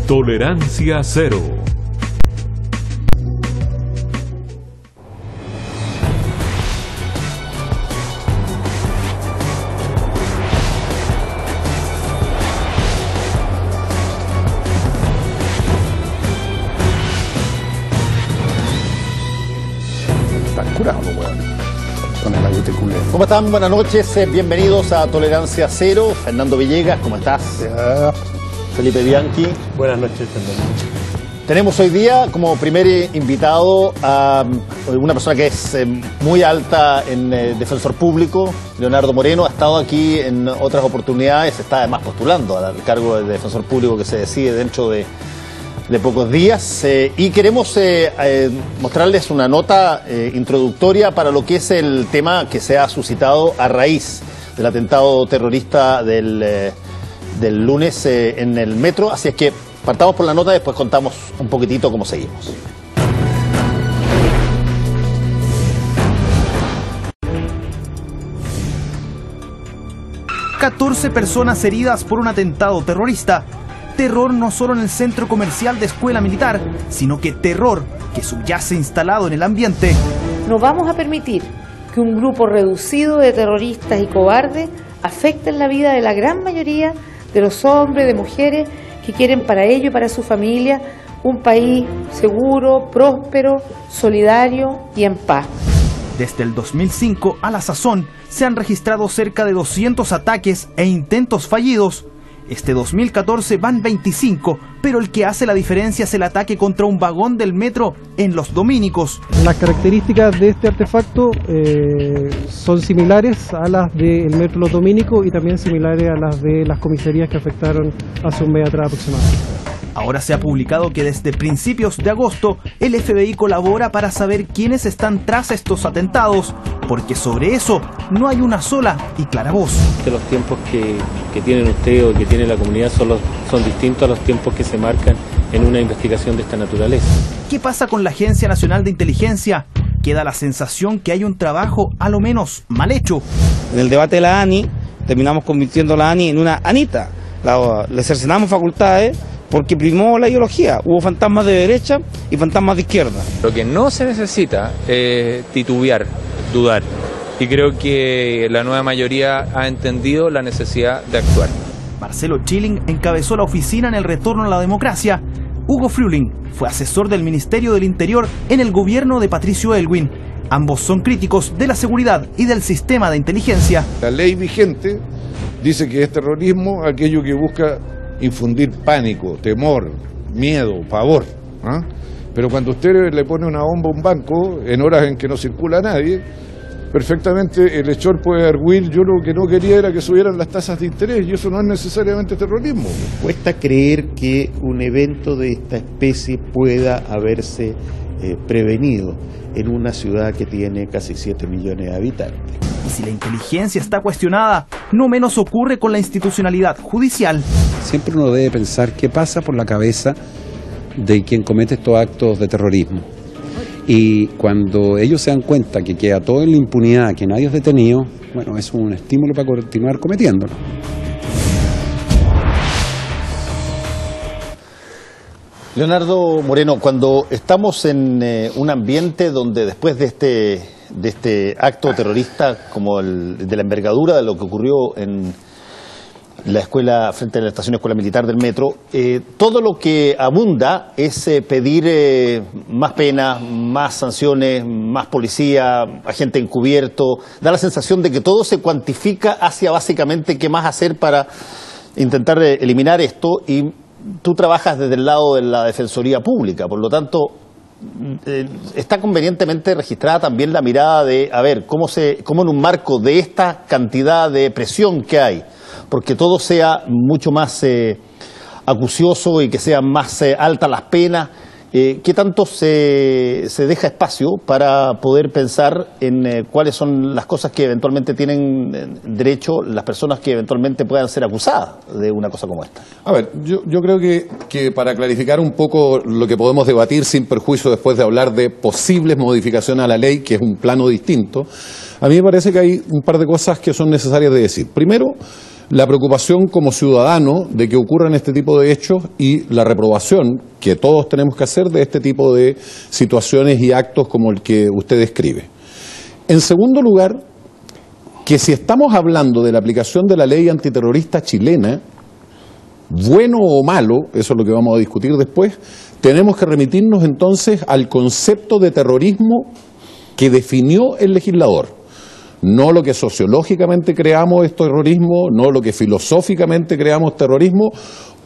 Tolerancia Cero. ¿Cómo están? Buenas noches, bienvenidos a Tolerancia Cero. Fernando Villegas, ¿cómo estás? Felipe Bianchi. Buenas noches, Fernando. Tenemos hoy día como primer invitado a una persona que es muy alta en defensor público, Leonardo Moreno. Ha estado aquí en otras oportunidades, está además postulando al cargo de defensor público que se decide dentro de pocos días, y queremos mostrarles una nota introductoria para lo que es el tema que se ha suscitado a raíz del atentado terrorista del lunes en el metro. Así es que partamos por la nota y después contamos un poquitito cómo seguimos. ...14 personas heridas por un atentado terrorista. Terror no solo en el centro comercial de Escuela Militar, sino que terror que subyace instalado en el ambiente. No vamos a permitir que un grupo reducido de terroristas y cobardes afecten la vida de la gran mayoría de los hombres, de mujeres que quieren para ellos y para su familia un país seguro, próspero, solidario y en paz. Desde el 2005 a la sazón se han registrado cerca de 200 ataques e intentos fallidos. Este 2014 van 25, pero el que hace la diferencia es el ataque contra un vagón del metro en Los Dominicos. Las características de este artefacto son similares a las del metro Los Dominicos y también similares a las de las comisarías que afectaron hace un mes atrás aproximadamente. Ahora se ha publicado que desde principios de agosto el FBI colabora para saber quiénes están tras estos atentados, porque sobre eso no hay una sola y clara voz. Los tiempos que tienen usted o que tiene la comunidad son distintos a los tiempos que se marcan en una investigación de esta naturaleza. ¿Qué pasa con la Agencia Nacional de Inteligencia? Queda la sensación que hay un trabajo a lo menos mal hecho. En el debate de la ANI terminamos convirtiendo a la ANI en una ANITA. Le cercenamos facultades porque primó la ideología. Hubo fantasmas de derecha y fantasmas de izquierda. Lo que no se necesita es titubear, dudar. Y creo que la nueva mayoría ha entendido la necesidad de actuar. Marcelo Chilling encabezó la oficina en el retorno a la democracia. Hugo Fruling fue asesor del Ministerio del Interior en el gobierno de Patricio Aylwin. Ambos son críticos de la seguridad y del sistema de inteligencia. La ley vigente dice que es terrorismo aquello que busca infundir pánico, temor, miedo, pavor, ¿ah? Pero cuando usted le pone una bomba a un banco en horas en que no circula nadie, perfectamente el hechor puede arguir: yo lo que no quería era que subieran las tasas de interés, y eso no es necesariamente terrorismo. Cuesta creer que un evento de esta especie pueda haberse prevenido en una ciudad que tiene casi 7 millones de habitantes. Y si la inteligencia está cuestionada, no menos ocurre con la institucionalidad judicial. Siempre uno debe pensar qué pasa por la cabeza de quien comete estos actos de terrorismo. Y cuando ellos se dan cuenta que queda todo en la impunidad, que nadie es detenido, bueno, es un estímulo para continuar cometiéndolo. Leonardo Moreno, cuando estamos en un ambiente donde después de este acto terrorista como el de la envergadura de lo que ocurrió en la escuela, frente a la estación Escuela Militar del metro, todo lo que abunda es pedir más penas, más sanciones, más policía, agente encubierto. Da la sensación de que todo se cuantifica hacia básicamente qué más hacer para intentar eliminar esto, y tú trabajas desde el lado de la Defensoría Pública, por lo tanto está convenientemente registrada también la mirada de, a ver, cómo en un marco de esta cantidad de presión que hay, porque todo sea mucho más acucioso y que sean más altas las penas, ¿qué tanto se deja espacio para poder pensar en cuáles son las cosas que eventualmente tienen derecho las personas que eventualmente puedan ser acusadas de una cosa como esta? A ver, yo creo que para clarificar un poco lo que podemos debatir sin perjuicio después de hablar de posibles modificaciones a la ley, que es un plano distinto, a mí me parece que hay un par de cosas que son necesarias de decir. Primero, la preocupación como ciudadano de que ocurran este tipo de hechos y la reprobación que todos tenemos que hacer de este tipo de situaciones y actos como el que usted describe. En segundo lugar, que si estamos hablando de la aplicación de la ley antiterrorista chilena, bueno o malo, eso es lo que vamos a discutir después, tenemos que remitirnos entonces al concepto de terrorismo que definió el legislador. No lo que sociológicamente creamos es terrorismo, no lo que filosóficamente creamos terrorismo,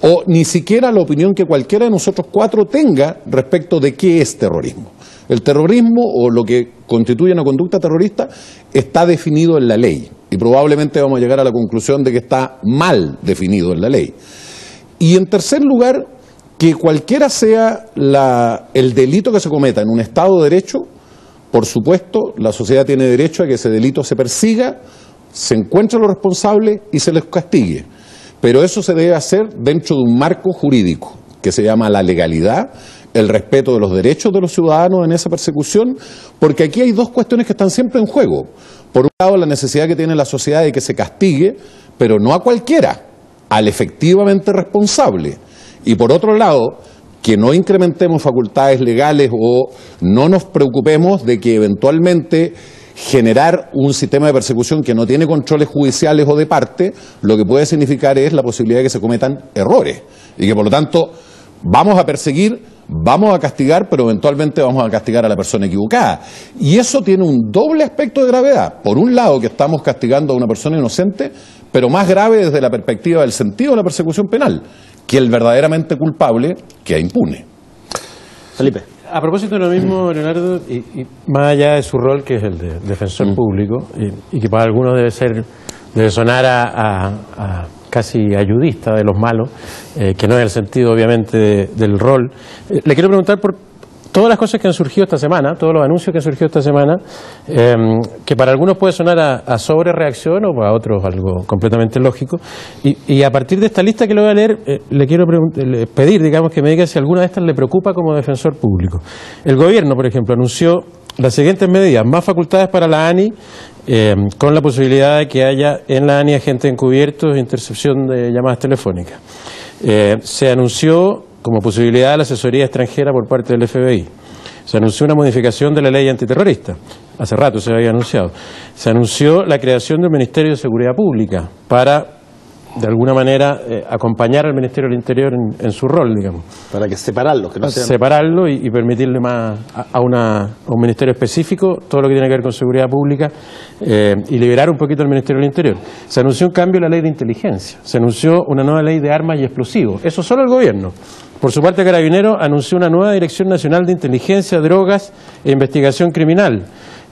o ni siquiera la opinión que cualquiera de nosotros cuatro tenga respecto de qué es terrorismo. El terrorismo o lo que constituye una conducta terrorista está definido en la ley y probablemente vamos a llegar a la conclusión de que está mal definido en la ley. Y en tercer lugar, que cualquiera sea el delito que se cometa en un Estado de Derecho, por supuesto, la sociedad tiene derecho a que ese delito se persiga, se encuentre a los responsables y se les castigue. Pero eso se debe hacer dentro de un marco jurídico que se llama la legalidad, el respeto de los derechos de los ciudadanos en esa persecución, porque aquí hay dos cuestiones que están siempre en juego. Por un lado, la necesidad que tiene la sociedad de que se castigue, pero no a cualquiera, al efectivamente responsable. Y por otro lado, que no incrementemos facultades legales o no nos preocupemos de que eventualmente generar un sistema de persecución que no tiene controles judiciales o de parte, lo que puede significar es la posibilidad de que se cometan errores y que por lo tanto vamos a perseguir, vamos a castigar, pero eventualmente vamos a castigar a la persona equivocada. Y eso tiene un doble aspecto de gravedad. Por un lado, que estamos castigando a una persona inocente, pero más grave desde la perspectiva del sentido de la persecución penal, que el verdaderamente culpable queda impune. Felipe. A propósito de lo mismo, Leonardo, y más allá de su rol, que es el de defensor público, y que para algunos debe sonar a casi ayudista de los malos, que no es el sentido obviamente del rol, le quiero preguntar por todas las cosas que han surgido esta semana, todos los anuncios que han surgido esta semana, que para algunos puede sonar a sobrereacción o para otros algo completamente lógico, y a partir de esta lista que le voy a leer, le quiero pedir, digamos, que me diga si alguna de estas le preocupa como defensor público. El gobierno, por ejemplo, anunció las siguientes medidas: más facultades para la ANI, con la posibilidad de que haya en la ANI agentes encubiertos e intercepción de llamadas telefónicas. Se anunció como posibilidad la asesoría extranjera por parte del FBI. Se anunció una modificación de la ley antiterrorista. Hace rato se había anunciado. Se anunció la creación del Ministerio de Seguridad Pública para, de alguna manera, acompañar al Ministerio del Interior en su rol, digamos. Para que separarlo, que no sean... Separarlo y permitirle más a un ministerio específico todo lo que tiene que ver con seguridad pública, y liberar un poquito al Ministerio del Interior. Se anunció un cambio en la ley de inteligencia. Se anunció una nueva ley de armas y explosivos. Eso solo el gobierno. Por su parte, Carabineros anunció una nueva Dirección Nacional de Inteligencia, Drogas e Investigación Criminal.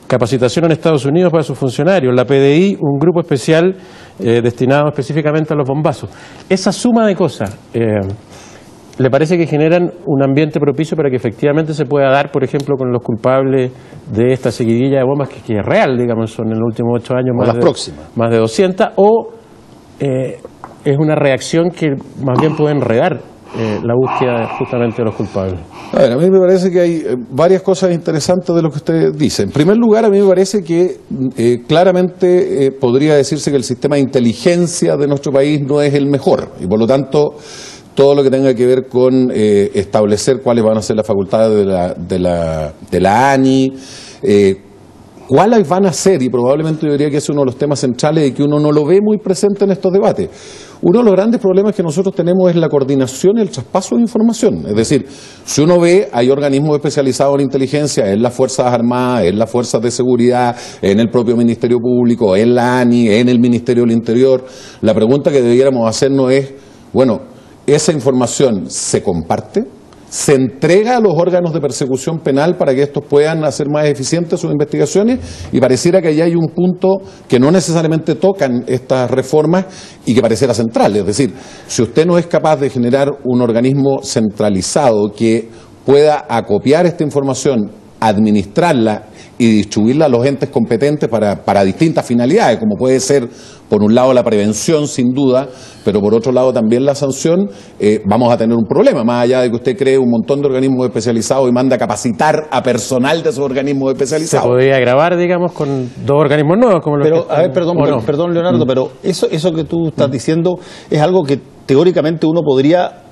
Capacitación en Estados Unidos para sus funcionarios. La PDI, un grupo especial destinado específicamente a los bombazos. Esa suma de cosas, ¿le parece que generan un ambiente propicio para que efectivamente se pueda dar, por ejemplo, con los culpables de esta seguidilla de bombas, que es real, digamos, son en los últimos 8 años más de 200, o es una reacción que más bien puede enredar la búsqueda justamente de los culpables? A ver, a mí me parece que hay varias cosas interesantes de lo que usted dice. En primer lugar, a mí me parece que claramente podría decirse que el sistema de inteligencia de nuestro país no es el mejor y por lo tanto todo lo que tenga que ver con establecer cuáles van a ser las facultades de la ANI, cuáles van a ser, y probablemente yo diría que es uno de los temas centrales y que uno no lo ve muy presente en estos debates. Uno de los grandes problemas que nosotros tenemos es la coordinación y el traspaso de información. Es decir, si uno ve, hay organismos especializados en inteligencia, en las Fuerzas Armadas, en las Fuerzas de Seguridad, en el propio Ministerio Público, en la ANI, en el Ministerio del Interior. La pregunta que debiéramos hacernos es, bueno, ¿esa información se comparte? ¿Se entrega a los órganos de persecución penal para que estos puedan hacer más eficientes sus investigaciones? Y pareciera que allá hay un punto que no necesariamente tocan estas reformas y que pareciera central. Es decir, si usted no es capaz de generar un organismo centralizado que pueda acopiar esta información administrarla y distribuirla a los entes competentes para distintas finalidades, como puede ser, por un lado, la prevención, sin duda, pero por otro lado también la sanción, vamos a tener un problema, más allá de que usted cree un montón de organismos especializados y manda a capacitar a personal de esos organismos especializados. Se podría grabar, digamos, con 2 organismos nuevos, como los Pero, a ver, perdón, Leonardo, pero eso que tú estás diciendo es algo que teóricamente uno podría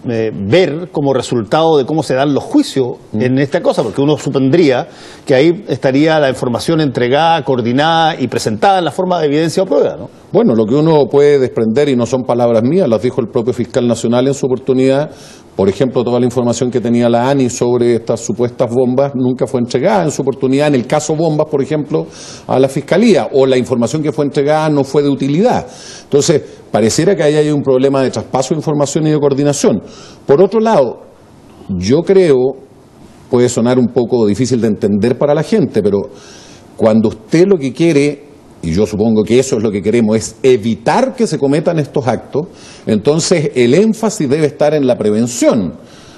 ver como resultado de cómo se dan los juicios en esta cosa, porque uno supondría que ahí estaría la información entregada, coordinada y presentada en la forma de evidencia o prueba, ¿no? Bueno, lo que uno puede desprender, y no son palabras mías, las dijo el propio fiscal nacional en su oportunidad. Por ejemplo, toda la información que tenía la ANI sobre estas supuestas bombas nunca fue entregada en su oportunidad, en el caso bombas, por ejemplo, a la Fiscalía, o la información que fue entregada no fue de utilidad. Entonces, pareciera que ahí hay un problema de traspaso de información y de coordinación. Por otro lado, yo creo, puede sonar un poco difícil de entender para la gente, pero cuando usted lo que quiere, y yo supongo que eso es lo que queremos, es evitar que se cometan estos actos, entonces el énfasis debe estar en la prevención,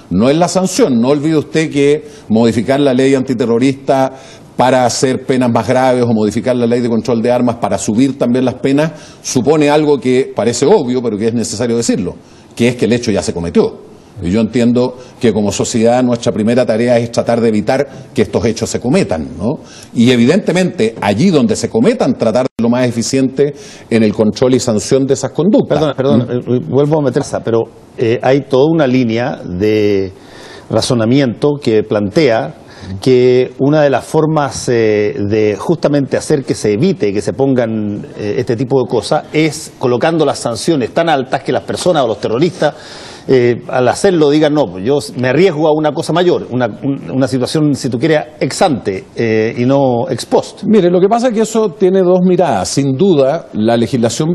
no en la sanción. No olvide usted que modificar la ley antiterrorista para hacer penas más graves o modificar la ley de control de armas para subir también las penas supone algo que parece obvio, pero que es necesario decirlo, que es que el hecho ya se cometió. Y yo entiendo que como sociedad nuestra primera tarea es tratar de evitar que estos hechos se cometan, ¿no? Y evidentemente allí donde se cometan tratar de lo más eficiente en el control y sanción de esas conductas. Perdón, vuelvo a meterse, pero hay toda una línea de razonamiento que plantea que una de las formas de justamente hacer que se evite que se pongan este tipo de cosas es colocando las sanciones tan altas que las personas o los terroristas al hacerlo digan, no, pues yo me arriesgo a una cosa mayor, una situación, si tú quieres, ex ante y no ex post. Mire, lo que pasa es que eso tiene dos miradas. Sin duda, la legislación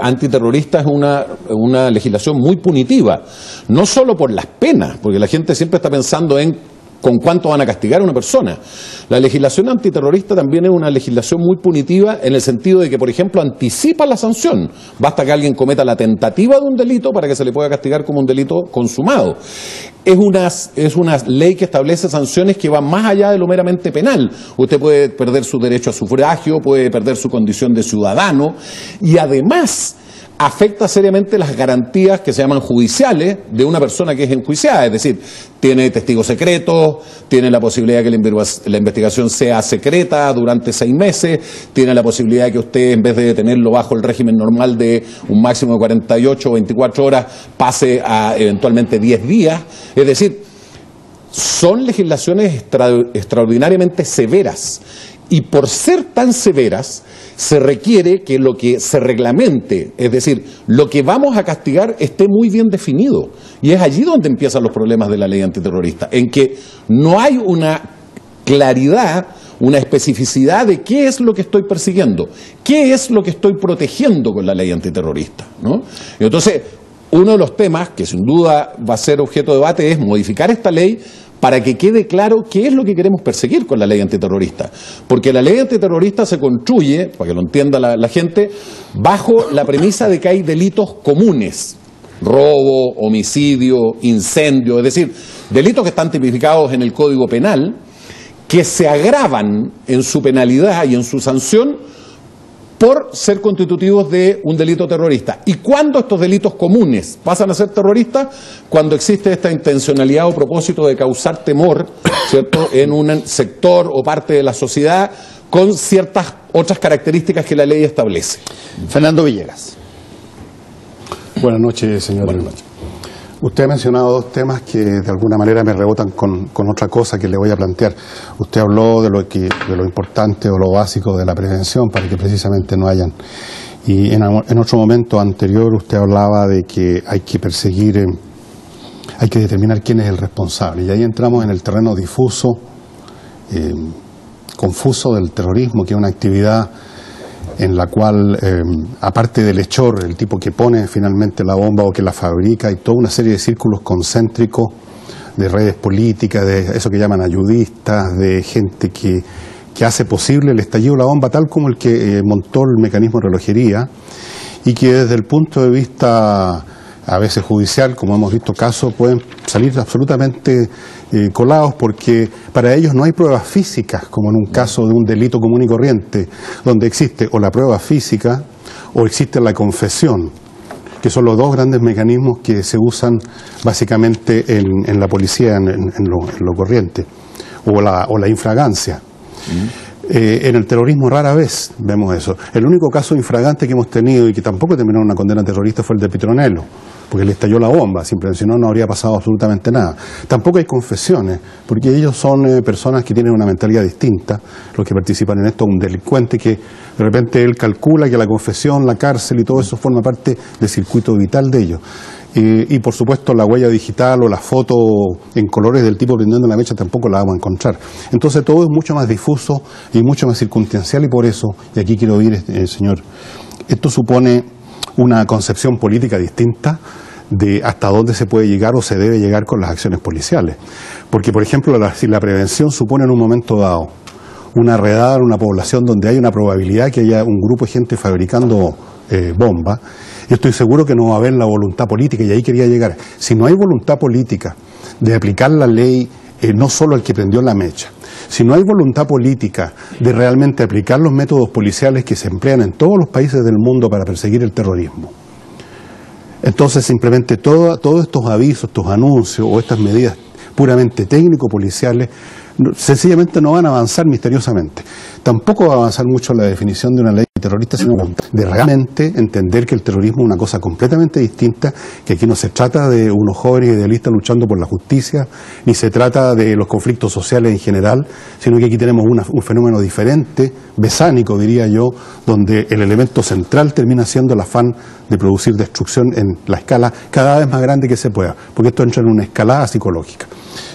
antiterrorista es una legislación muy punitiva, no solo por las penas, porque la gente siempre está pensando en con cuánto van a castigar a una persona. La legislación antiterrorista también es una legislación muy punitiva en el sentido de que, por ejemplo, anticipa la sanción. Basta que alguien cometa la tentativa de un delito para que se le pueda castigar como un delito consumado. Es una ley que establece sanciones que van más allá de lo meramente penal. Usted puede perder su derecho a sufragio, puede perder su condición de ciudadano y además afecta seriamente las garantías que se llaman judiciales de una persona que es enjuiciada, es decir, tiene testigos secretos, tiene la posibilidad de que la investigación sea secreta durante 6 meses, tiene la posibilidad de que usted, en vez de detenerlo bajo el régimen normal de un máximo de 48 o 24 horas, pase a eventualmente 10 días, es decir, son legislaciones extraordinariamente severas. Y por ser tan severas, se requiere que lo que se reglamente, es decir, lo que vamos a castigar esté muy bien definido. Y es allí donde empiezan los problemas de la ley antiterrorista, en que no hay una claridad, una especificidad de qué es lo que estoy persiguiendo, qué es lo que estoy protegiendo con la ley antiterrorista, ¿no? Y entonces, uno de los temas que sin duda va a ser objeto de debate es modificar esta ley para que quede claro qué es lo que queremos perseguir con la ley antiterrorista. Porque la ley antiterrorista se construye, para que lo entienda la gente, bajo la premisa de que hay delitos comunes. Robo, homicidio, incendio, es decir, delitos que están tipificados en el Código Penal, que se agravan en su penalidad y en su sanción por ser constitutivos de un delito terrorista. ¿Y cuándo estos delitos comunes pasan a ser terroristas? Cuando existe esta intencionalidad o propósito de causar temor, ¿cierto?, en un sector o parte de la sociedad con ciertas otras características que la ley establece. Fernando Villegas. Buenas noches, señor. Buenas noches. Usted ha mencionado 2 temas que de alguna manera me rebotan con otra cosa que le voy a plantear. Usted habló de lo importante o lo básico de la prevención para que precisamente no hayan. Y en otro momento anterior usted hablaba de que hay que perseguir, hay que determinar quién es el responsable. Y ahí entramos en el terreno difuso, confuso del terrorismo, que es una actividad en la cual, aparte del hechor, el tipo que pone finalmente la bomba o que la fabrica, hay toda una serie de círculos concéntricos de redes políticas, de eso que llaman ayudistas, de gente que hace posible el estallido de la bomba, tal como el que montó el mecanismo de relojería, y que desde el punto de vista a veces judicial, como hemos visto casos, pueden salir absolutamente colados, porque para ellos no hay pruebas físicas, como en un caso de un delito común y corriente, donde existe o la prueba física o existe la confesión, que son los dos grandes mecanismos que se usan básicamente en la policía, en lo corriente, o la infragancia. En el terrorismo rara vez vemos eso. El único caso infragante que hemos tenido y que tampoco terminó en una condena terrorista fue el de Petronello, porque le estalló la bomba, simplemente, si no, no habría pasado absolutamente nada. Tampoco hay confesiones, porque ellos son personas que tienen una mentalidad distinta, los que participan en esto. Un delincuente que de repente él calcula que la confesión, la cárcel y todo eso forma parte del circuito vital de ellos. Y por supuesto la huella digital o la foto en colores del tipo prendiendo la mecha tampoco la vamos a encontrar. Entonces todo es mucho más difuso y mucho más circunstancial, y por eso, y aquí quiero oír, señor, esto supone una concepción política distinta de hasta dónde se puede llegar o se debe llegar con las acciones policiales. Porque, por ejemplo, si la prevención supone en un momento dado una redada en una población donde hay una probabilidad que haya un grupo de gente fabricando bombas, yo estoy seguro que no va a haber la voluntad política, y ahí quería llegar. Si no hay voluntad política de aplicar la ley, no solo al que prendió la mecha, si no hay voluntad política de realmente aplicar los métodos policiales que se emplean en todos los países del mundo para perseguir el terrorismo, entonces simplemente todos estos avisos, estos anuncios o estas medidas puramente técnico-policiales sencillamente no van a avanzar misteriosamente. Tampoco va a avanzar mucho la definición de una ley terrorista, sino de realmente entender que el terrorismo es una cosa completamente distinta, que aquí no se trata de unos jóvenes idealistas luchando por la justicia, ni se trata de los conflictos sociales en general, sino que aquí tenemos un fenómeno diferente, besánico diría yo, donde el elemento central termina siendo el afán de producir destrucción en la escala cada vez más grande que se pueda, porque esto entra en una escalada psicológica.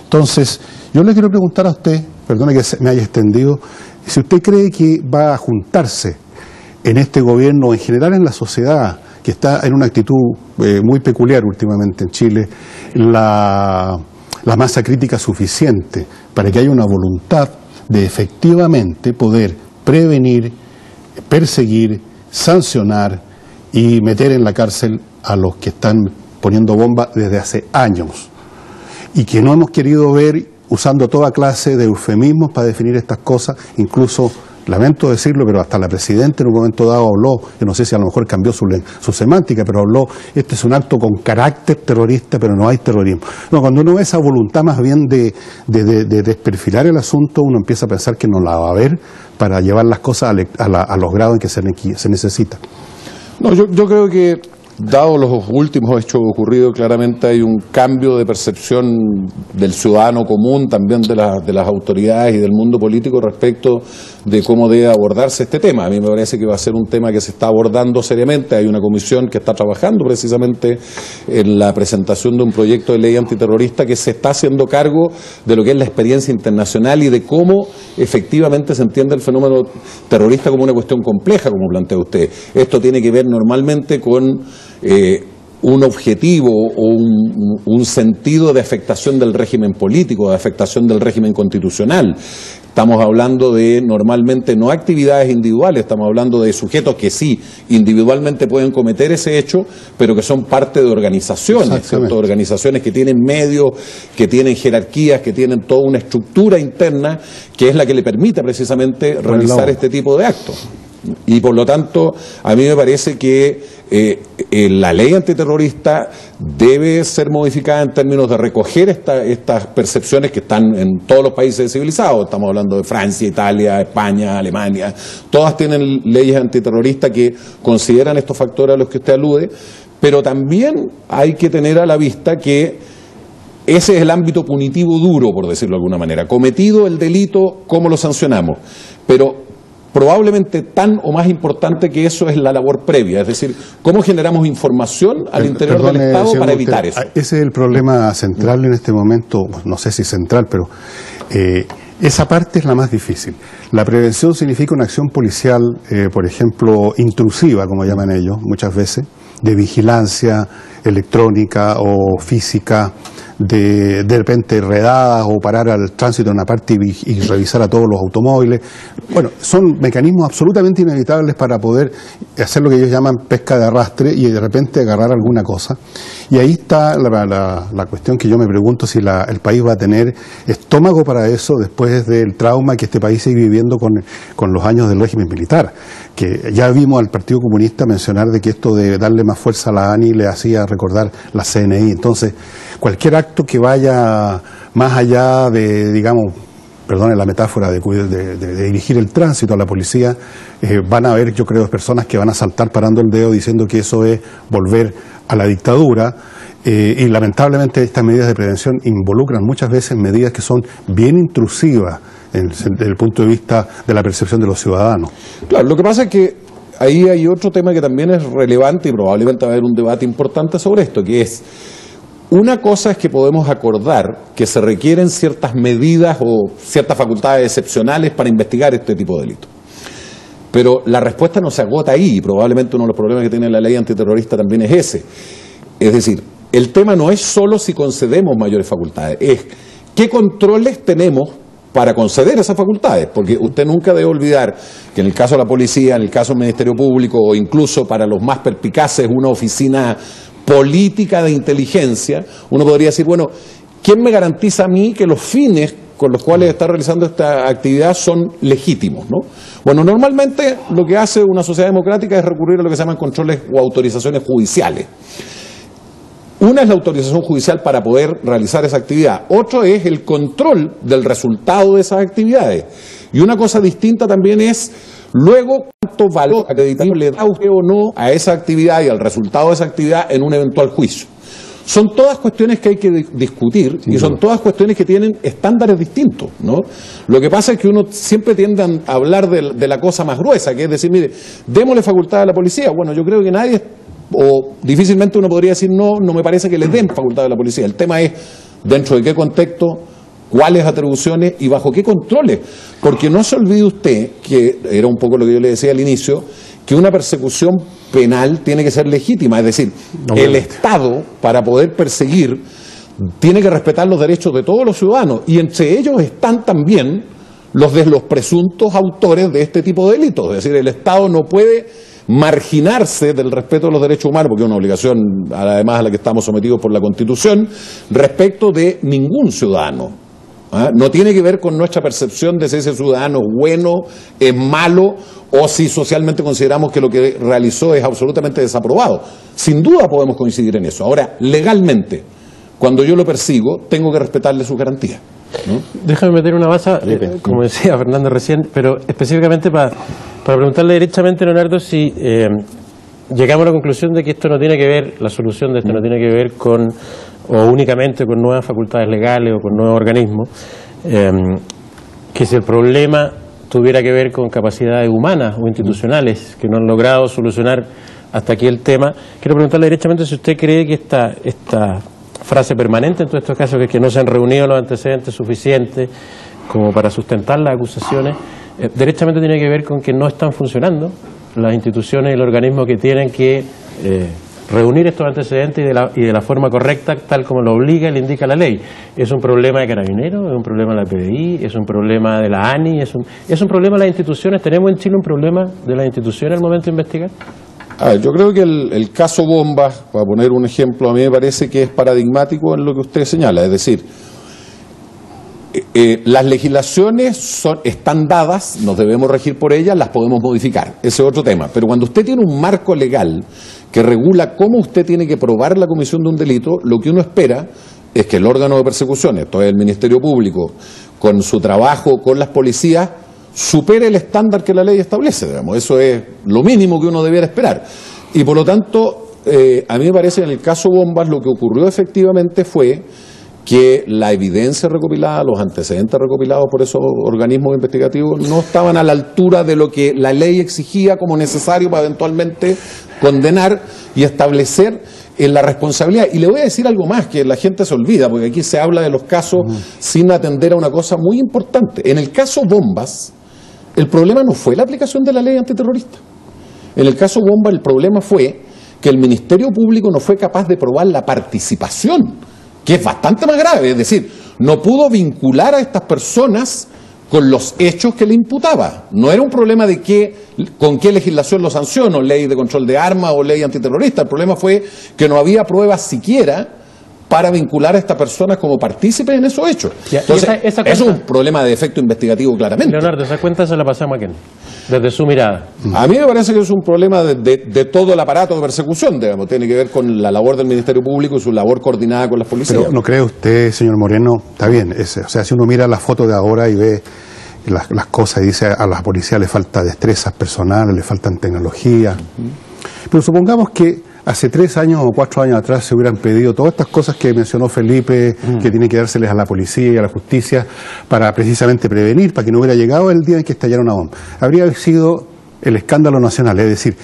Entonces, yo le quiero preguntar a usted, perdone que me haya extendido, si usted cree que va a juntarse en este gobierno, en general en la sociedad, que está en una actitud muy peculiar últimamente en Chile, la masa crítica suficiente para que haya una voluntad de efectivamente poder prevenir, perseguir, sancionar y meter en la cárcel a los que están poniendo bombas desde hace años, y que no hemos querido ver usando toda clase de eufemismos para definir estas cosas. Incluso, lamento decirlo, pero hasta la presidenta en un momento dado habló, yo no sé si a lo mejor cambió su semántica, pero habló, este es un acto con carácter terrorista, pero no hay terrorismo. No, cuando uno ve esa voluntad más bien de desperfilar el asunto, uno empieza a pensar que no la va a haber para llevar las cosas a los grados en que se necesita. No, yo creo que, dado los últimos hechos ocurridos, claramente hay un cambio de percepción del ciudadano común, también de las autoridades y del mundo político respecto de cómo debe abordarse este tema. A mí me parece que va a ser un tema que se está abordando seriamente. Hay una comisión que está trabajando precisamente en la presentación de un proyecto de ley antiterrorista que se está haciendo cargo de lo que es la experiencia internacional y de cómo efectivamente se entiende el fenómeno terrorista como una cuestión compleja, como plantea usted. Esto tiene que ver normalmente con un objetivo o un sentido de afectación del régimen político, de afectación del régimen constitucional. Estamos hablando de normalmente no actividades individuales, estamos hablando de sujetos que sí, individualmente pueden cometer ese hecho, pero que son parte de organizaciones, ¿cierto? Organizaciones que tienen medios, que tienen jerarquías, que tienen toda una estructura interna que es la que le permite precisamente realizar este tipo de actos. Y por lo tanto, a mí me parece que la ley antiterrorista debe ser modificada en términos de recoger estas percepciones que están en todos los países civilizados. Estamos hablando de Francia, Italia, España, Alemania. Todas tienen leyes antiterroristas que consideran estos factores a los que usted alude, pero también hay que tener a la vista que ese es el ámbito punitivo duro, por decirlo de alguna manera. Cometido el delito, ¿cómo lo sancionamos? Pero probablemente tan o más importante que eso es la labor previa, es decir, cómo generamos información al interior del Estado para evitar eso. Ese es el problema central en este momento, no sé si central, pero esa parte es la más difícil. La prevención significa una acción policial, por ejemplo, intrusiva, como llaman ellos muchas veces, de vigilancia electrónica o física, de repente redadas o parar al tránsito en una parte y revisar a todos los automóviles. Bueno, son mecanismos absolutamente inevitables para poder hacer lo que ellos llaman pesca de arrastre y de repente agarrar alguna cosa. Y ahí está la cuestión que yo me pregunto si el país va a tener estómago para eso después del trauma que este país sigue viviendo con los años del régimen militar, que ya vimos al Partido Comunista mencionar de que esto de darle más fuerza a la ANI le hacía recordar la CNI. Entonces, cualquier acto que vaya más allá de, digamos, perdone la metáfora, de dirigir el tránsito a la policía, van a haber, yo creo, personas que van a saltar parando el dedo diciendo que eso es volver a la dictadura. Y lamentablemente estas medidas de prevención involucran muchas veces medidas que son bien intrusivas desde el punto de vista de la percepción de los ciudadanos. Claro, lo que pasa es que ahí hay otro tema que también es relevante y probablemente va a haber un debate importante sobre esto, que es, una cosa es que podemos acordar que se requieren ciertas medidas o ciertas facultades excepcionales para investigar este tipo de delitos. Pero la respuesta no se agota ahí, y probablemente uno de los problemas que tiene la ley antiterrorista también es ese. Es decir, el tema no es solo si concedemos mayores facultades, es qué controles tenemos para conceder esas facultades, porque usted nunca debe olvidar que en el caso de la policía, en el caso del Ministerio Público o incluso para los más perspicaces una oficina política de inteligencia, uno podría decir, bueno, ¿quién me garantiza a mí que los fines con los cuales está realizando esta actividad son legítimos, ¿no? Bueno, normalmente lo que hace una sociedad democrática es recurrir a lo que se llaman controles o autorizaciones judiciales. Una es la autorización judicial para poder realizar esa actividad, otro es el control del resultado de esas actividades. Y una cosa distinta también es, luego, cuánto valor acreditable le da usted o no a esa actividad y al resultado de esa actividad en un eventual juicio. Son todas cuestiones que hay que discutir y son todas cuestiones que tienen estándares distintos, ¿no? Lo que pasa es que uno siempre tiende a hablar de la cosa más gruesa, que es decir, mire, démosle facultad a la policía. Bueno, yo creo que nadie, o difícilmente uno podría decir no me parece que le den facultad a la policía. El tema es dentro de qué contexto, cuáles atribuciones y bajo qué controles. Porque no se olvide usted, que era un poco lo que yo le decía al inicio, que una persecución penal tiene que ser legítima, es decir, el Estado, para poder perseguir, tiene que respetar los derechos de todos los ciudadanos, y entre ellos están también los de los presuntos autores de este tipo de delitos. Es decir, el Estado no puede marginarse del respeto de los derechos humanos, porque es una obligación, además, a la que estamos sometidos por la Constitución, respecto de ningún ciudadano. No tiene que ver con nuestra percepción de si ese ciudadano es bueno, es malo, o si socialmente consideramos que lo que realizó es absolutamente desaprobado. Sin duda podemos coincidir en eso. Ahora, legalmente, cuando yo lo persigo, tengo que respetarle sus garantías, ¿no? Déjame meter una baza, como decía Fernando recién, pero específicamente para preguntarle directamente a Leonardo si llegamos a la conclusión de que esto no tiene que ver, la solución de esto no tiene que ver con, o únicamente con nuevas facultades legales o con nuevos organismos, que si el problema tuviera que ver con capacidades humanas o institucionales que no han logrado solucionar hasta aquí el tema. Quiero preguntarle directamente si usted cree que esta frase permanente en todos estos casos, que es que no se han reunido los antecedentes suficientes como para sustentar las acusaciones, derechamente tiene que ver con que no están funcionando las instituciones y el organismo que tienen que reunir estos antecedentes y de la forma correcta, tal como lo obliga y le indica la ley. ¿Es un problema de Carabineros? ¿Es un problema de la PDI? ¿Es un problema de la ANI? ¿Es un problema de las instituciones? ¿Tenemos en Chile un problema de las instituciones al momento de investigar? Yo creo que el caso Bombas, para poner un ejemplo, a mí me parece que es paradigmático en lo que usted señala. Es decir, las legislaciones están dadas, nos debemos regir por ellas, las podemos modificar, ese es otro tema. Pero cuando usted tiene un marco legal que regula cómo usted tiene que probar la comisión de un delito, lo que uno espera es que el órgano de persecución, esto es el Ministerio Público, con su trabajo con las policías, supere el estándar que la ley establece, digamos. Eso es lo mínimo que uno debiera esperar. Y por lo tanto, a mí me parece que en el caso Bombas lo que ocurrió efectivamente fue que la evidencia recopilada, los antecedentes recopilados por esos organismos investigativos no estaban a la altura de lo que la ley exigía como necesario para eventualmente condenar y establecer la responsabilidad. Y le voy a decir algo más que la gente se olvida, porque aquí se habla de los casos sin atender a una cosa muy importante. En el caso Bombas, el problema no fue la aplicación de la ley antiterrorista. En el caso Bombas el problema fue que el Ministerio Público no fue capaz de probar la participación que es bastante más grave, es decir, no pudo vincular a estas personas con los hechos que le imputaba. No era un problema de con qué legislación lo sancionó, ley de control de armas o ley antiterrorista. El problema fue que no había pruebas siquiera para vincular a estas personas como partícipes en esos hechos. Entonces, esa cuenta, es un problema de efecto investigativo claramente. Leonardo, esa cuenta se la pasamos a quién, desde su mirada. A mí me parece que es un problema de todo el aparato de persecución, digamos. Tiene que ver con la labor del Ministerio Público y su labor coordinada con las policías. Pero ¿no cree usted, señor Moreno? Está bien, o sea, si uno mira la foto de ahora y ve las cosas y dice a la policía le falta destrezas personales, le faltan tecnología. Pero supongamos que hace 3 años o 4 años atrás se hubieran pedido todas estas cosas que mencionó Felipe, que tienen que dárseles a la policía y a la justicia para precisamente prevenir, para que no hubiera llegado el día en que estallara una bomba. Habría sido el escándalo nacional, es decir,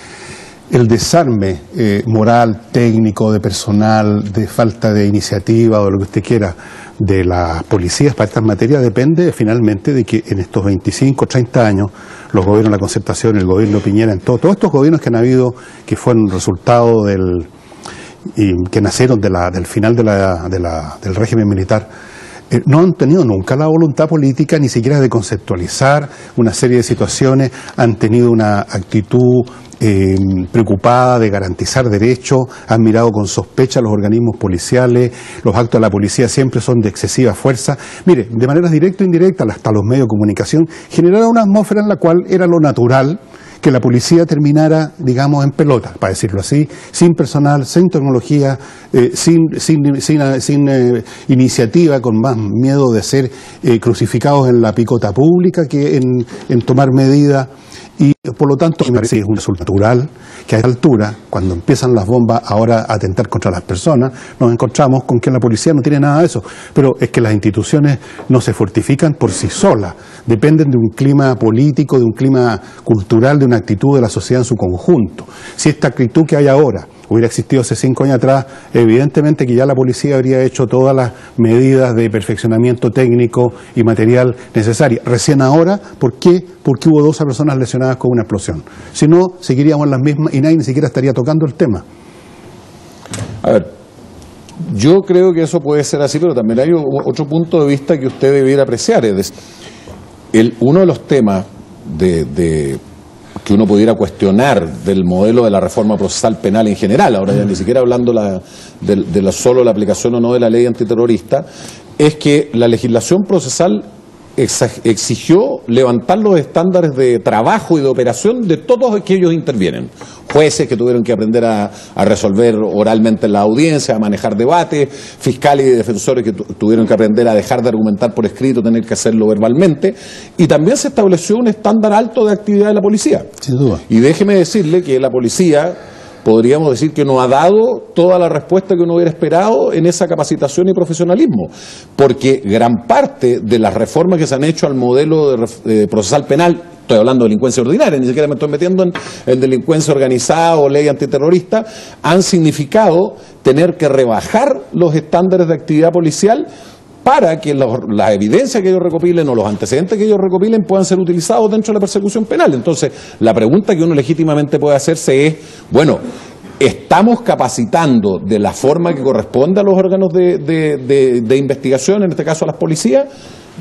el desarme moral, técnico, de personal, de falta de iniciativa o de lo que usted quiera de las policías para estas materias depende finalmente de que en estos 25, 30 años los gobiernos de la Concertación, el gobierno Piñera, en todos estos gobiernos que han habido, que fueron resultado que nacieron del final del régimen militar, no han tenido nunca la voluntad política ni siquiera de conceptualizar una serie de situaciones, han tenido una actitud preocupada de garantizar derechos, han mirado con sospecha a los organismos policiales, los actos de la policía siempre son de excesiva fuerza. Mire, de manera directa o indirecta, hasta los medios de comunicación, generaron una atmósfera en la cual era lo natural que la policía terminara, digamos, en pelota, para decirlo así, sin personal, sin tecnología, sin iniciativa, con más miedo de ser crucificados en la picota pública que en tomar medidas. Y por lo tanto, me parece que es un resultado natural que a esta altura, cuando empiezan las bombas ahora a atentar contra las personas, nos encontramos con que la policía no tiene nada de eso. Pero es que las instituciones no se fortifican por sí solas, dependen de un clima político, de un clima cultural, de una actitud de la sociedad en su conjunto. Si esta actitud que hay ahora hubiera existido hace 5 años atrás, evidentemente que ya la policía habría hecho todas las medidas de perfeccionamiento técnico y material necesarias. Recién ahora, ¿por qué? Porque hubo 12 personas lesionadas con una explosión. Si no, seguiríamos las mismas y nadie ni siquiera estaría tocando el tema. A ver, yo creo que eso puede ser así, pero también hay otro punto de vista que usted debiera apreciar. Es uno de los temas que uno pudiera cuestionar del modelo de la reforma procesal penal en general, ahora ya ni siquiera hablando de solo la aplicación o no de la ley antiterrorista, es que la legislación procesal exigió levantar los estándares de trabajo y de operación de todos aquellos que intervienen. Jueces que tuvieron que aprender a resolver oralmente en la audiencia, a manejar debates, fiscales y defensores que tuvieron que aprender a dejar de argumentar por escrito, tener que hacerlo verbalmente, y también se estableció un estándar alto de actividad de la policía. Sin duda. Y déjeme decirle que la policía, podríamos decir que no ha dado toda la respuesta que uno hubiera esperado en esa capacitación y profesionalismo, porque gran parte de las reformas que se han hecho al modelo procesal penal, estoy hablando de delincuencia ordinaria, ni siquiera me estoy metiendo en delincuencia organizada o ley antiterrorista, han significado tener que rebajar los estándares de actividad policial para que las evidencias que ellos recopilen o los antecedentes que ellos recopilen puedan ser utilizados dentro de la persecución penal. Entonces, la pregunta que uno legítimamente puede hacerse es, bueno, ¿estamos capacitando de la forma que corresponde a los órganos de investigación, en este caso a las policías?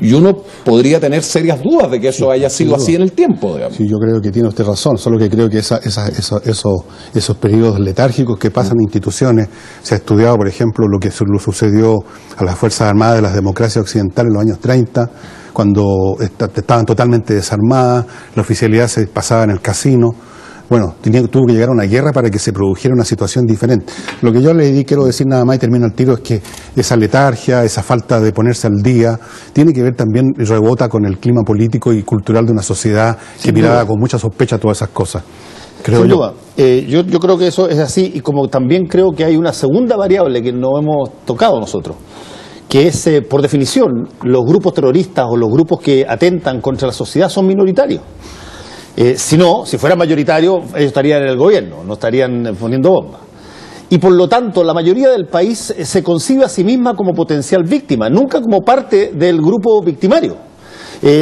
Y uno podría tener serias dudas de que eso haya sido así en el tiempo, digamos. Sí, yo creo que tiene usted razón, solo que creo que esos periodos letárgicos que pasan en instituciones, se ha estudiado, por ejemplo, lo que sucedió a las Fuerzas Armadas de las democracias occidentales en los años 30, cuando estaban totalmente desarmadas, la oficialidad se pasaba en el casino. Bueno, tuvo que llegar a una guerra para que se produjera una situación diferente. Lo que yo quiero decir nada más y termino el tiro, es que esa letargia, esa falta de ponerse al día, tiene que ver también, rebota con el clima político y cultural de una sociedad que miraba con mucha sospecha todas esas cosas. Sin duda. Yo creo que eso es así, y como también creo que hay una segunda variable que no hemos tocado nosotros, que es, por definición, los grupos terroristas o los grupos que atentan contra la sociedad son minoritarios. Si fuera mayoritario, ellos estarían en el gobierno, no estarían poniendo bombas. Y por lo tanto, la mayoría del país se concibe a sí misma como potencial víctima, nunca como parte del grupo victimario.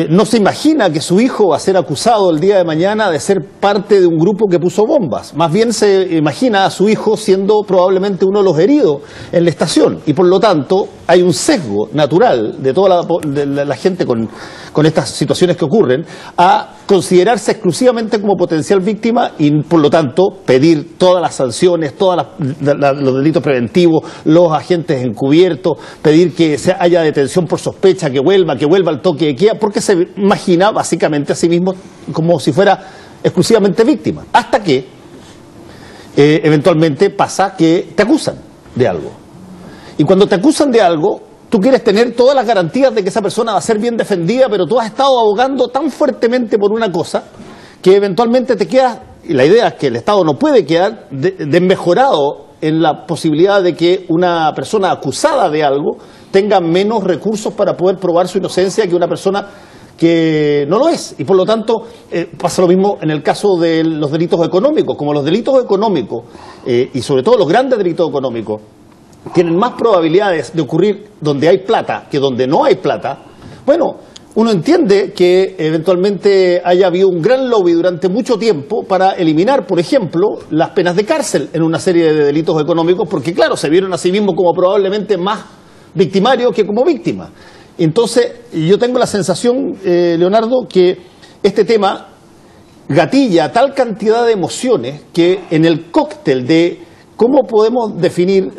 no se imagina que su hijo va a ser acusado el día de mañana de ser parte de un grupo que puso bombas. Más bien se imagina a su hijo siendo probablemente uno de los heridos en la estación. Y por lo tanto hay un sesgo natural de toda la gente con estas situaciones que ocurren a considerarse exclusivamente como potencial víctima y por lo tanto pedir todas las sanciones, todos los delitos preventivos, los agentes encubiertos, pedir que haya detención por sospecha, que vuelva al toque de queda, porque se imagina básicamente a sí mismo como si fuera exclusivamente víctima, hasta que eventualmente pasa que te acusan de algo. Y cuando te acusan de algo, tú quieres tener todas las garantías de que esa persona va a ser bien defendida, pero tú has estado abogando tan fuertemente por una cosa que eventualmente te quedas, y la idea es que el Estado no puede quedar desmejorado en la posibilidad de que una persona acusada de algo tenga menos recursos para poder probar su inocencia que una persona que no lo es. Y por lo tanto pasa lo mismo en el caso de los delitos económicos. Como los delitos económicos, y sobre todo los grandes delitos económicos, tienen más probabilidades de ocurrir donde hay plata que donde no hay plata, bueno, uno entiende que eventualmente haya habido un gran lobby durante mucho tiempo para eliminar, por ejemplo, las penas de cárcel en una serie de delitos económicos, porque claro, se vieron a sí mismos como probablemente más victimarios que como víctimas. Entonces, yo tengo la sensación, Leonardo, que este tema gatilla tal cantidad de emociones que en el cóctel de cómo podemos definir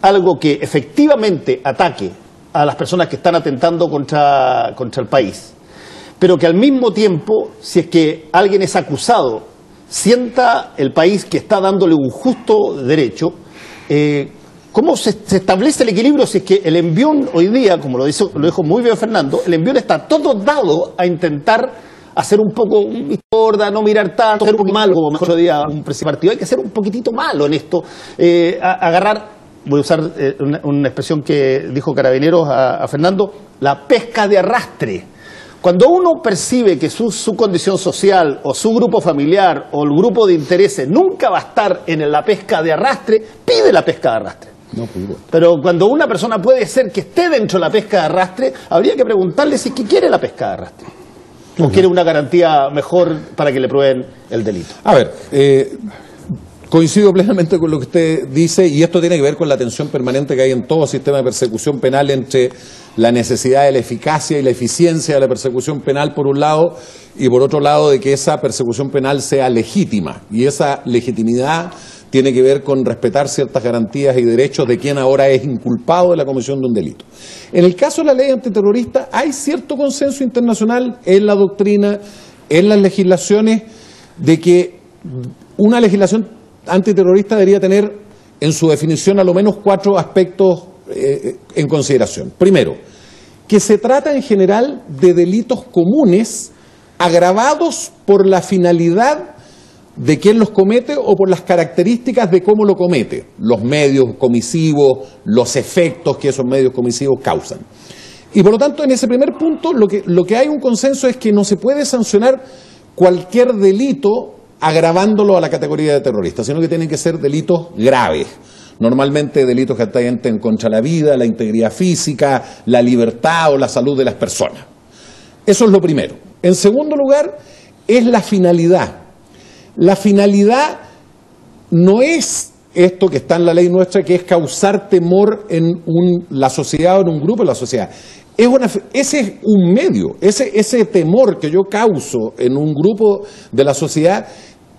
algo que efectivamente ataque a las personas que están atentando contra el país, pero que al mismo tiempo, si es que alguien es acusado, sienta el país que está dándole un justo derecho. ¿Cómo se establece el equilibrio si es que el envión hoy día, como lo dijo muy bien Fernando, el envión está todo dado a intentar hacer un poco gorda, no mirar tanto, ser un poco malo, como otro día un partido, hay que ser un poquitito malo en esto, agarrar, voy a usar una expresión que dijo Carabineros a Fernando, la pesca de arrastre. Cuando uno percibe que su condición social o su grupo familiar o el grupo de intereses nunca va a estar en la pesca de arrastre, pide la pesca de arrastre. No, pues igual. Pero cuando una persona puede ser que esté dentro de la pesca de arrastre, habría que preguntarle si quiere la pesca de arrastre o quiere una garantía mejor para que le prueben el delito. A ver, coincido plenamente con lo que usted dice, y esto tiene que ver con la tensión permanente que hay en todo sistema de persecución penal entre la necesidad de la eficacia y la eficiencia de la persecución penal por un lado, y por otro lado de que esa persecución penal sea legítima, y esa legitimidad tiene que ver con respetar ciertas garantías y derechos de quien ahora es inculpado de la comisión de un delito. En el caso de la ley antiterrorista hay cierto consenso internacional en la doctrina, en las legislaciones, de que una legislación antiterrorista debería tener en su definición a lo menos 4 aspectos en consideración. Primero, que se trata en general de delitos comunes agravados por la finalidad de quién los comete o por las características de cómo lo comete, los medios comisivos, los efectos que esos medios comisivos causan. Y por lo tanto, en ese primer punto, lo que hay un consenso es que no se puede sancionar cualquier delito agravándolo a la categoría de terrorista, sino que tienen que ser delitos graves. Normalmente delitos que atenten contra la vida, la integridad física, la libertad o la salud de las personas. Eso es lo primero. En segundo lugar, es la finalidad. La finalidad no es esto que está en la ley nuestra, que es causar temor en la sociedad o en un grupo de la sociedad. Ese es un medio, ese temor que yo causo en un grupo de la sociedad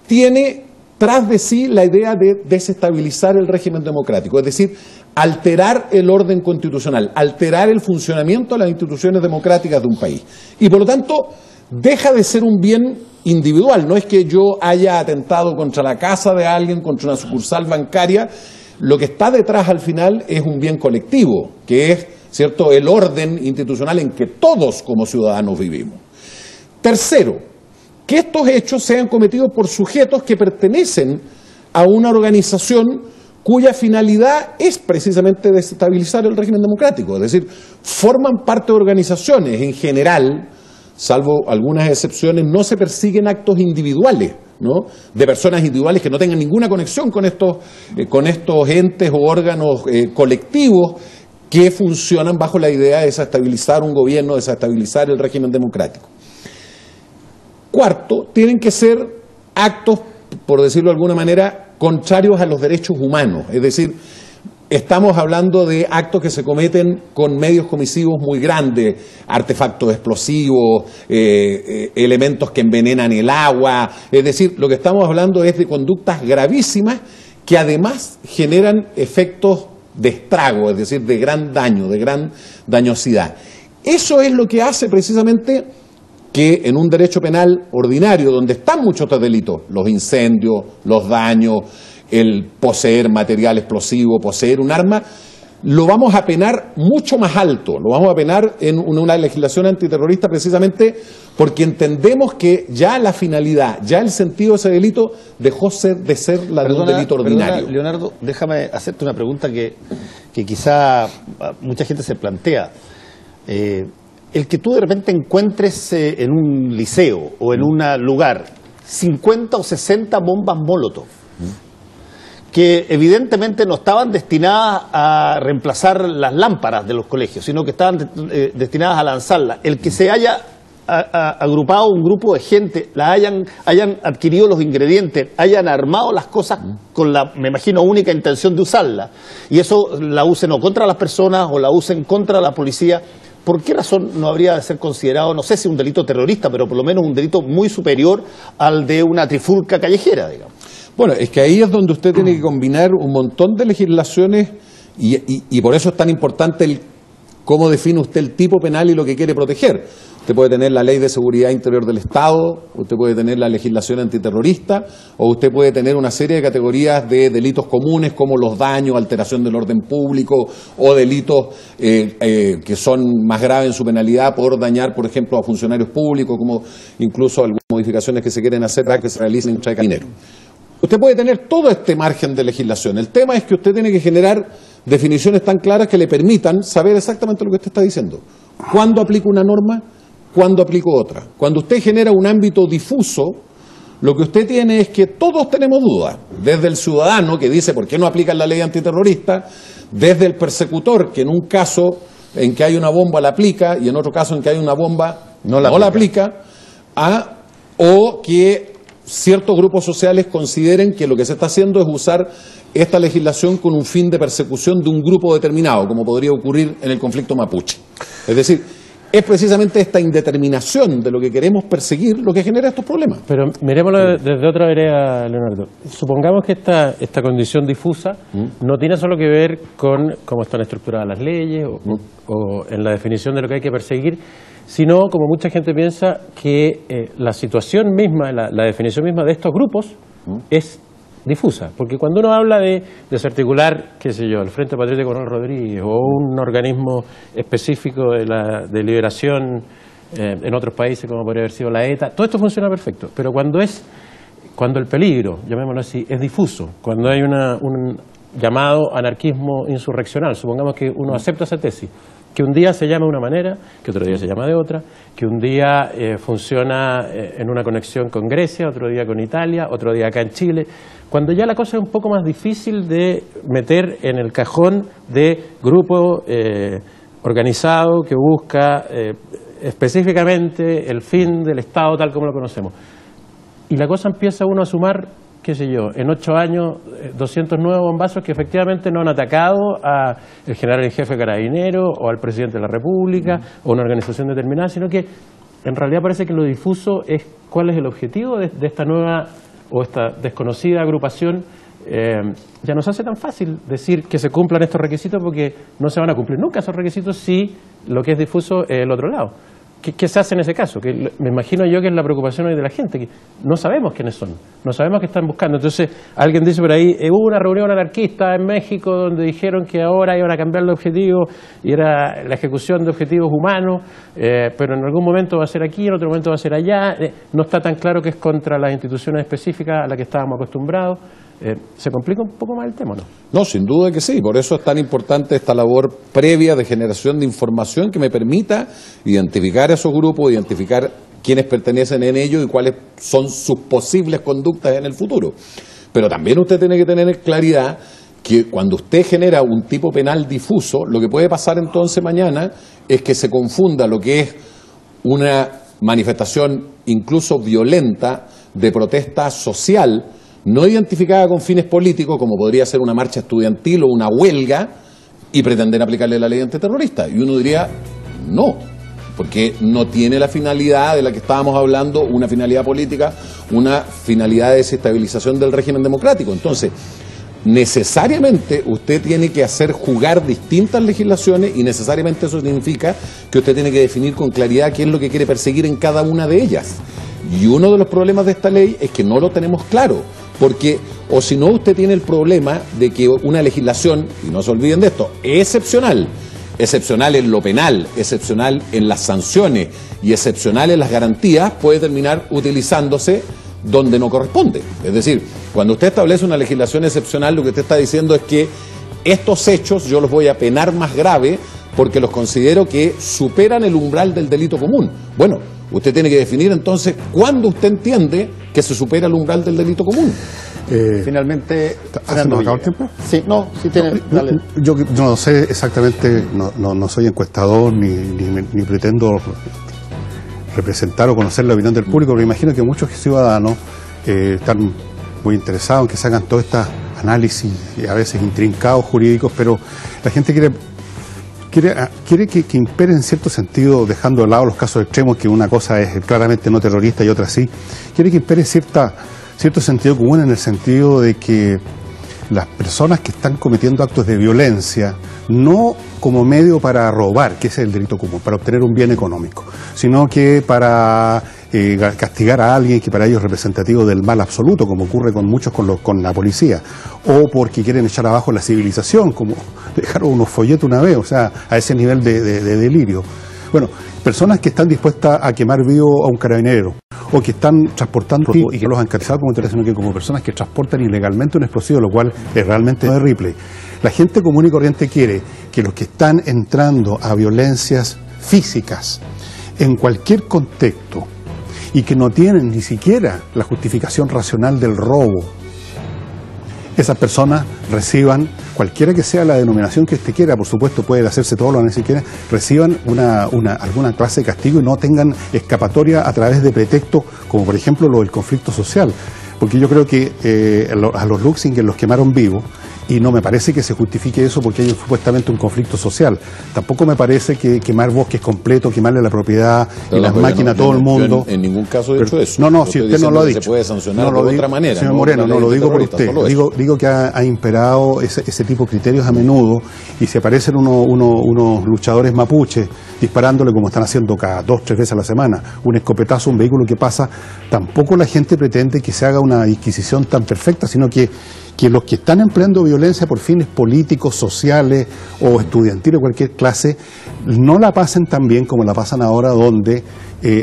tiene tras de sí la idea de desestabilizar el régimen democrático, es decir, alterar el orden constitucional, alterar el funcionamiento de las instituciones democráticas de un país. Y por lo tanto, deja de ser un bien individual, no es que yo haya atentado contra la casa de alguien, contra una sucursal bancaria, lo que está detrás al final es un bien colectivo, que es, ¿cierto?, el orden institucional en que todos como ciudadanos vivimos. Tercero, que estos hechos sean cometidos por sujetos que pertenecen a una organización cuya finalidad es precisamente desestabilizar el régimen democrático, es decir, forman parte de organizaciones en general. Salvo algunas excepciones, no se persiguen actos individuales, ¿no?, de personas individuales que no tengan ninguna conexión con estos entes o órganos colectivos que funcionan bajo la idea de desestabilizar un gobierno, desestabilizar el régimen democrático. Cuarto, tienen que ser actos, por decirlo de alguna manera, contrarios a los derechos humanos. Es decir, estamos hablando de actos que se cometen con medios comisivos muy grandes, artefactos explosivos, elementos que envenenan el agua. Es decir, lo que estamos hablando es de conductas gravísimas que además generan efectos de estrago, es decir, de gran daño, de gran dañosidad. Eso es lo que hace precisamente que en un derecho penal ordinario, donde están muchos otros delitos, los incendios, los daños, el poseer material explosivo, poseer un arma, lo vamos a penar mucho más alto, lo vamos a penar en una legislación antiterrorista precisamente porque entendemos que ya la finalidad, ya el sentido de ese delito dejó de ser la de un delito ordinario. Perdona, Leonardo, déjame hacerte una pregunta que quizá mucha gente se plantea. El que tú de repente encuentres en un liceo o en un lugar 50 o 60 bombas Molotov, que evidentemente no estaban destinadas a reemplazar las lámparas de los colegios, sino que estaban destinadas a lanzarlas. El que se haya agrupado un grupo de gente, hayan adquirido los ingredientes, hayan armado las cosas con la, me imagino, única intención de usarla, y eso la usen o contra las personas o la usen contra la policía, ¿por qué razón no habría de ser considerado, no sé si un delito terrorista, pero por lo menos un delito muy superior al de una trifulca callejera, digamos? Bueno, es que ahí es donde usted tiene que combinar un montón de legislaciones y por eso es tan importante cómo define usted el tipo penal y lo que quiere proteger. Usted puede tener la Ley de Seguridad Interior del Estado, usted puede tener la legislación antiterrorista, o usted puede tener una serie de categorías de delitos comunes como los daños, alteración del orden público, o delitos que son más graves en su penalidad por dañar, por ejemplo, a funcionarios públicos, como incluso algunas modificaciones que se quieren hacer para que se realicen en Carabineros. Usted puede tener todo este margen de legislación. El tema es que usted tiene que generar definiciones tan claras que le permitan saber exactamente lo que usted está diciendo. ¿Cuándo aplico una norma? ¿Cuándo aplico otra? Cuando usted genera un ámbito difuso, lo que usted tiene es que todos tenemos dudas. Desde el ciudadano que dice ¿por qué no aplican la ley antiterrorista? Desde el persecutor que en un caso en que hay una bomba la aplica y en otro caso en que hay una bomba no la aplica, o que ciertos grupos sociales consideren que lo que se está haciendo es usar esta legislación con un fin de persecución de un grupo determinado, como podría ocurrir en el conflicto mapuche. Es decir, es precisamente esta indeterminación de lo que queremos perseguir lo que genera estos problemas. Pero miremoslo desde otra vereda, Leonardo. Supongamos que esta condición difusa no tiene solo que ver con cómo están estructuradas las leyes o en la definición de lo que hay que perseguir, sino, como mucha gente piensa, que la situación misma, la definición misma de estos grupos es difusa. Porque cuando uno habla de desarticular, qué sé yo, el Frente Patriótico Coronel Rodríguez o un organismo específico de liberación en otros países, como podría haber sido la ETA, todo esto funciona perfecto. Pero cuando el peligro, llamémoslo así, es difuso, cuando hay un llamado anarquismo insurreccional, supongamos que uno acepta esa tesis, que un día se llama de una manera, que otro día se llama de otra, que un día funciona en una conexión con Grecia, otro día con Italia, otro día acá en Chile, cuando ya la cosa es un poco más difícil de meter en el cajón de grupo organizado que busca específicamente el fin del Estado tal como lo conocemos. Y la cosa empieza uno a sumar, qué sé yo, en 8 años 209 bombazos que efectivamente no han atacado al general en jefe carabinero o al presidente de la República o una organización determinada, sino que en realidad parece que lo difuso es cuál es el objetivo de esta nueva o esta desconocida agrupación. Ya no se hace tan fácil decir que se cumplan estos requisitos porque no se van a cumplir nunca esos requisitos si lo que es difuso es el otro lado. ¿Qué se hace en ese caso? Que me imagino yo que es la preocupación hoy de la gente, que no sabemos quiénes son, no sabemos qué están buscando. Entonces, alguien dice por ahí, hubo una reunión anarquista en México donde dijeron que ahora iban a cambiar de objetivo y era la ejecución de objetivos humanos, pero en algún momento va a ser aquí, en otro momento va a ser allá. No está tan claro que es contra las instituciones específicas a las que estábamos acostumbrados. ¿Se complica un poco más el tema, no? No, sin duda que sí. Por eso es tan importante esta labor previa de generación de información que me permita identificar a esos grupos, identificar quiénes pertenecen en ellos y cuáles son sus posibles conductas en el futuro. Pero también usted tiene que tener claridad que cuando usted genera un tipo penal difuso, lo que puede pasar entonces mañana es que se confunda lo que es una manifestación incluso violenta de protesta social, no identificada con fines políticos, como podría ser una marcha estudiantil o una huelga, y pretender aplicarle la ley antiterrorista. Y uno diría, no, porque no tiene la finalidad de la que estábamos hablando, una finalidad política, una finalidad de desestabilización del régimen democrático. Entonces, necesariamente usted tiene que hacer jugar distintas legislaciones y necesariamente eso significa que usted tiene que definir con claridad qué es lo que quiere perseguir en cada una de ellas. Y uno de los problemas de esta ley es que no lo tenemos claro, porque o si no usted tiene el problema de que una legislación, y no se olviden de esto, excepcional en lo penal, excepcional en las sanciones y excepcional en las garantías, puede terminar utilizándose donde no corresponde. Es decir, cuando usted establece una legislación excepcional, lo que usted está diciendo es que estos hechos yo los voy a penar más grave porque los considero que superan el umbral del delito común. Bueno, usted tiene que definir entonces cuándo usted entiende que se supera el umbral del delito común. Finalmente, ¿se nos acabó el tiempo? Sí, no, sí tiene. Dale. Yo no sé exactamente, no soy encuestador ni pretendo representar o conocer la opinión del público, pero imagino que muchos ciudadanos están muy interesados en que se hagan todos estos análisis, a veces intrincados jurídicos, pero la gente quiere que impere en cierto sentido, dejando de lado los casos extremos, que una cosa es claramente no terrorista y otra sí, quiere que impere cierto sentido común, en el sentido de que las personas que están cometiendo actos de violencia, no como medio para robar, que ese es el delito común, para obtener un bien económico, sino que para castigar a alguien que para ellos es representativo del mal absoluto, como ocurre con muchos con la policía, o porque quieren echar abajo la civilización, como dejaron unos folletos una vez, o sea, a ese nivel de delirio. Bueno, personas que están dispuestas a quemar vivo a un carabinero, o que están transportando, y que no los han caracterizado como terroristas, sino que como personas que transportan ilegalmente un explosivo, lo cual es realmente de Ripley. La gente común y corriente quiere que los que están entrando a violencias físicas en cualquier contexto y que no tienen ni siquiera la justificación racional del robo, esas personas reciban, cualquiera que sea la denominación que usted quiera, por supuesto puede hacerse todo lo que quiera, reciban alguna clase de castigo y no tengan escapatoria a través de pretextos como por ejemplo lo del conflicto social. Porque yo creo que a los Luxinger los quemaron vivos y no me parece que se justifique eso porque hay supuestamente un conflicto social. Tampoco me parece que quemar bosques completos, quemarle la propiedad y las máquinas a todo el mundo. En ningún caso he hecho eso. No, si usted no lo ha dicho. Se puede sancionar de otra manera. Señor Moreno, no lo digo por usted. Digo que ha imperado ese tipo de criterios a menudo, y si aparecen unos luchadores mapuches disparándole como están haciendo cada 2 o 3 veces a la semana, un escopetazo, un vehículo que pasa, tampoco la gente pretende que se haga una disquisición tan perfecta, sino que los que están empleando violencia por fines políticos, sociales o estudiantiles de cualquier clase, no la pasen tan bien como la pasan ahora, donde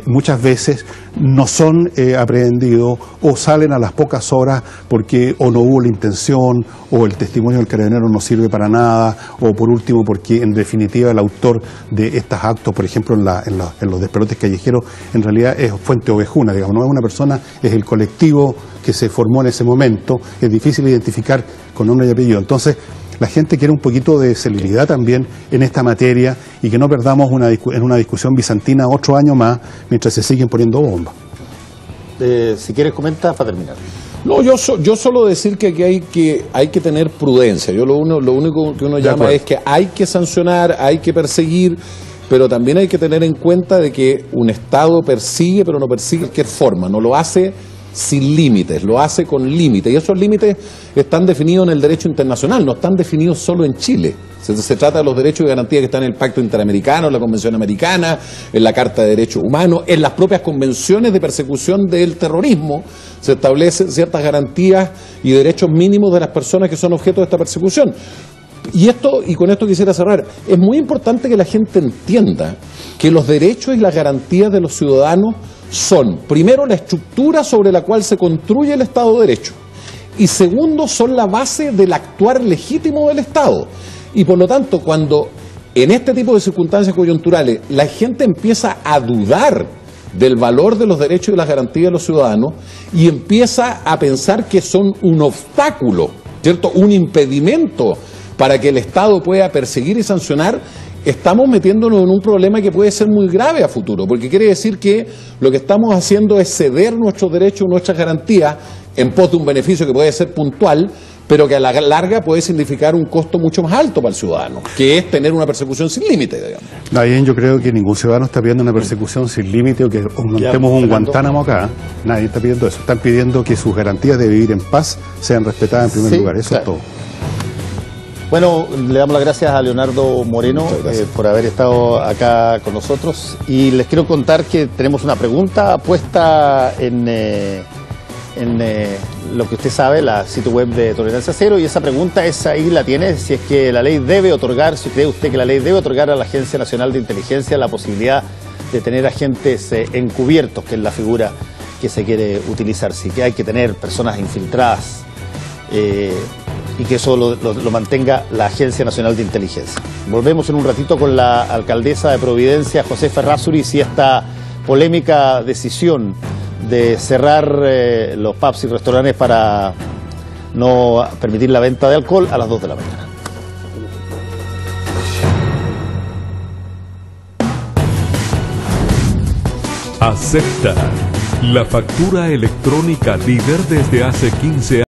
muchas veces no son aprehendidos o salen a las pocas horas porque o no hubo la intención, o el testimonio del carabinero no sirve para nada, o por último porque en definitiva el autor de estos actos, por ejemplo en los despelotes callejeros, en realidad es fuente ovejuna, digamos, no es una persona, es el colectivo que se formó en ese momento, es difícil identificar con nombre y apellido. Entonces, la gente quiere un poquito de celeridad también en esta materia y que no perdamos en una discusión bizantina otro año más mientras se siguen poniendo bombas. Si quieres comentar para terminar. No, yo solo decir que aquí hay que tener prudencia. Yo lo único que uno llama es que hay que sancionar, hay que perseguir, pero también hay que tener en cuenta de que un Estado persigue, pero no persigue de cualquier forma, no lo hace sin límites, lo hace con límites, y esos límites están definidos en el derecho internacional, no están definidos solo en Chile. Se trata de los derechos y garantías que están en el Pacto Interamericano, en la Convención Americana, en la Carta de Derechos Humanos, en las propias convenciones de persecución del terrorismo. Se establecen ciertas garantías y derechos mínimos de las personas que son objeto de esta persecución. Y con esto quisiera cerrar, es muy importante que la gente entienda que los derechos y las garantías de los ciudadanos son, primero, la estructura sobre la cual se construye el Estado de Derecho, y segundo, son la base del actuar legítimo del Estado. Y por lo tanto, cuando en este tipo de circunstancias coyunturales la gente empieza a dudar del valor de los derechos y las garantías de los ciudadanos y empieza a pensar que son un obstáculo ¿cierto?, un impedimento para que el Estado pueda perseguir y sancionar, estamos metiéndonos en un problema que puede ser muy grave a futuro, porque quiere decir que lo que estamos haciendo es ceder nuestros derechos, nuestras garantías, en pos de un beneficio que puede ser puntual, pero que a la larga puede significar un costo mucho más alto para el ciudadano, que es tener una persecución sin límite, digamos. Bien, yo creo que ningún ciudadano está pidiendo una persecución sin límite o que montemos un Guantánamo acá. Nadie está pidiendo eso. Están pidiendo que sus garantías de vivir en paz sean respetadas en primer lugar. Eso es todo. Bueno, le damos las gracias a Leonardo Moreno por haber estado acá con nosotros. Y les quiero contar que tenemos una pregunta puesta en lo que usted sabe, la sitio web de Tolerancia Cero, y esa pregunta es, ahí la tiene, si es que la ley debe otorgar, si cree usted que la ley debe otorgar a la Agencia Nacional de Inteligencia la posibilidad de tener agentes encubiertos, que es la figura que se quiere utilizar, si que hay que tener personas infiltradas y que eso lo mantenga la Agencia Nacional de Inteligencia. Volvemos en un ratito con la alcaldesa de Providencia, Josefa Errázuriz, y esta polémica decisión de cerrar los pubs y restaurantes para no permitir la venta de alcohol a las 2 de la mañana. Acepta la factura electrónica líder desde hace 15